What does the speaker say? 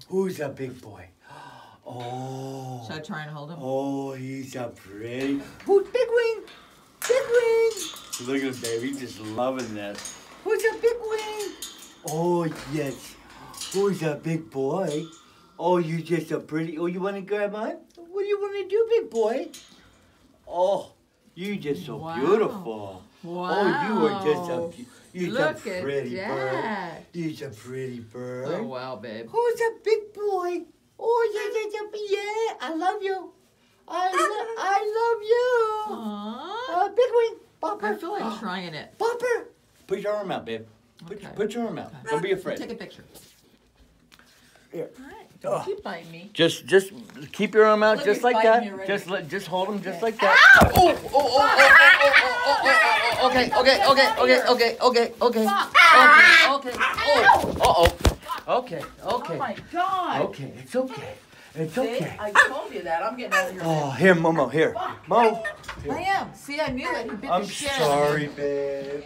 Who's a big boy? Oh. Should I try and hold him? Oh, he's a pretty. Who's Big Wing? Big Wing. Look at him, baby. He's just loving this. Who's a Big Wing? Oh, yes. Who's a big boy? Oh, you just a pretty. Oh, you want to grab on? What do you want to do, big boy? Oh, you just so beautiful. Wow. Oh, you are just a. You're Look a pretty at bird. that. You're a pretty bird. Oh, wow, babe. Who's a big boy? Oh, yeah, I love you. I love you. Aww. Big Wing, Bopper. I feel like trying it. Bopper. Put your arm out, babe. Put your arm out. Okay. Don't be afraid. Take a picture. Here. All right. Don't keep biting me. Just keep your arm out, Look, just he's like biting that. me already. Just hold him, just like that. Okay. Okay. Okay. Oh my God. Okay, it's okay. It's See, okay. I told you that. I'm getting out of here. Oh, here, Momo, here. Mo. I am. See, I knew it. He bit I'm the shit out of me. sorry, babe.